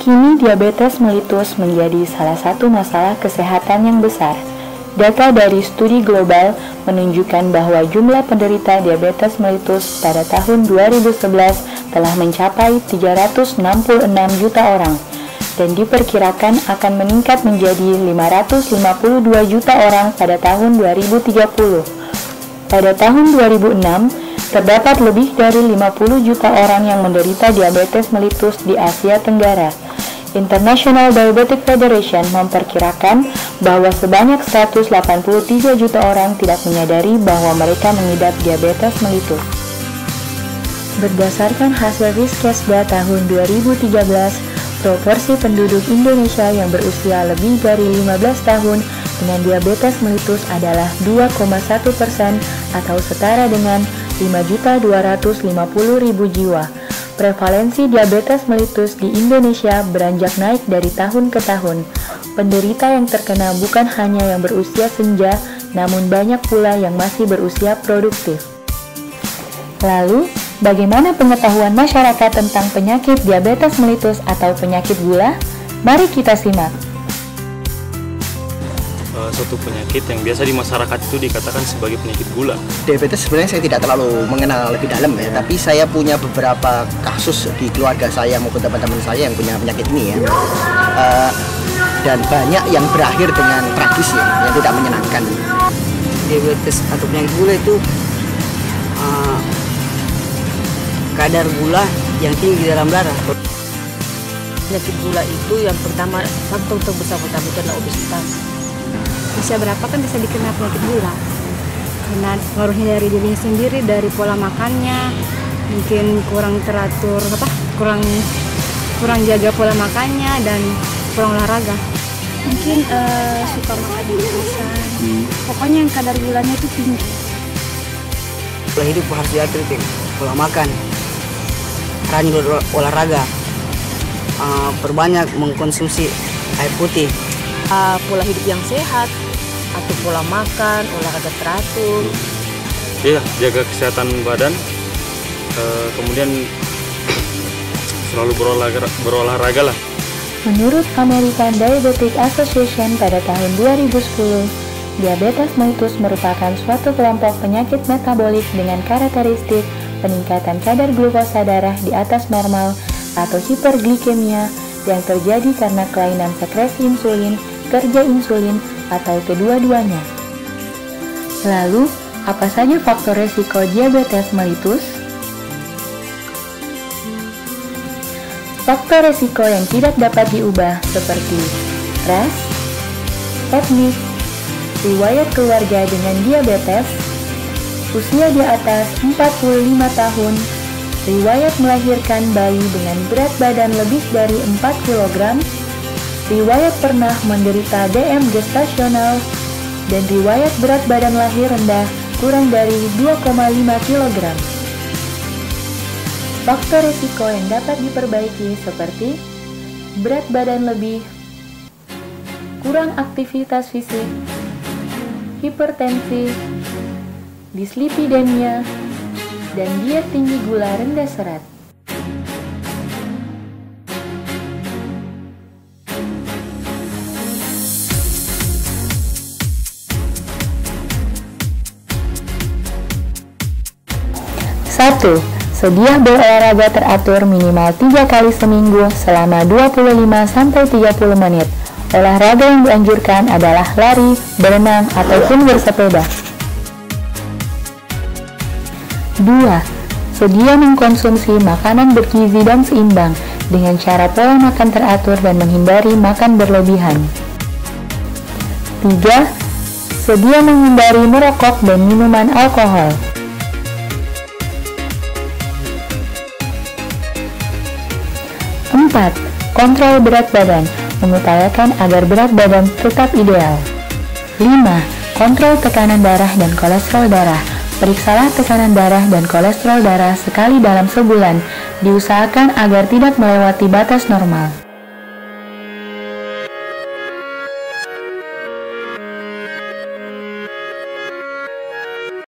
Kini diabetes mellitus menjadi salah satu masalah kesehatan yang besar. Data dari studi global menunjukkan bahwa jumlah penderita diabetes mellitus pada tahun 2011 telah mencapai 366 juta orang dan diperkirakan akan meningkat menjadi 552 juta orang pada tahun 2030. Pada tahun 2006, terdapat lebih dari 50 juta orang yang menderita diabetes mellitus di Asia Tenggara. International Diabetic Federation memperkirakan bahwa sebanyak 183 juta orang tidak menyadari bahwa mereka mengidap diabetes mellitus. Berdasarkan hasil Riskesda tahun 2013, proporsi penduduk Indonesia yang berusia lebih dari 15 tahun dengan diabetes mellitus adalah 2,1% atau setara dengan 5.250.000 jiwa. Prevalensi diabetes mellitus di Indonesia beranjak naik dari tahun ke tahun. Penderita yang terkena bukan hanya yang berusia senja, namun banyak pula yang masih berusia produktif. Lalu, bagaimana pengetahuan masyarakat tentang penyakit diabetes mellitus atau penyakit gula? Mari kita simak. Suatu penyakit yang biasa di masyarakat itu dikatakan sebagai penyakit gula. Diabetes sebenarnya saya tidak terlalu mengenal lebih dalam ya, tapi saya punya beberapa kasus di keluarga saya maupun teman-teman saya yang punya penyakit ini ya. Dan banyak yang berakhir dengan tragis ya, yang tidak menyenangkan. Diabetes atau penyakit gula itu kadar gula yang tinggi dalam darah. Penyakit gula itu yang pertama, faktor terbesar pertama itu adalah obesitas. Usia berapa kan bisa dikena penyakit gula? Karena pengaruhnya dari dirinya sendiri, dari pola makannya, mungkin kurang teratur, kurang jaga pola makannya dan kurang olahraga. Mungkin suka makan di urusan. Pokoknya yang kadar gulanya itu tinggi. Pola hidup harus diatur, pola makan, rajin olahraga, perbanyak mengkonsumsi air putih. Pola hidup yang sehat, atau pola makan, olahraga teratur. Iya, jaga kesehatan badan, kemudian selalu berolahraga lah. Menurut American Diabetic Association pada tahun 2010, diabetes mellitus merupakan suatu kelompok penyakit metabolik dengan karakteristik peningkatan kadar glukosa darah di atas normal atau hiperglikemia yang terjadi karena kelainan sekresi insulin, kerja insulin, atau kedua-duanya. Lalu, apa saja faktor resiko diabetes mellitus? Faktor resiko yang tidak dapat diubah seperti ras, etnis, riwayat keluarga dengan diabetes, usia di atas 45 tahun, riwayat melahirkan bayi dengan berat badan lebih dari 4 kg, riwayat pernah menderita DM gestasional, dan riwayat berat badan lahir rendah kurang dari 2,5 kg. Faktor risiko yang dapat diperbaiki seperti berat badan lebih, kurang aktivitas fisik, hipertensi, dislipidemia, dan diet tinggi gula rendah serat. Satu, sedia berolahraga teratur minimal 3 kali seminggu selama 25-30 menit. Olahraga yang dianjurkan adalah lari, berenang, ataupun bersepeda. 2. Sedia mengkonsumsi makanan bergizi dan seimbang dengan cara pola makan teratur dan menghindari makan berlebihan. 3. Sedia menghindari merokok dan minuman alkohol. 4. Kontrol berat badan, mengupayakan agar berat badan tetap ideal. 5. Kontrol tekanan darah dan kolesterol darah. Periksalah tekanan darah dan kolesterol darah sekali dalam sebulan. Diusahakan agar tidak melewati batas normal.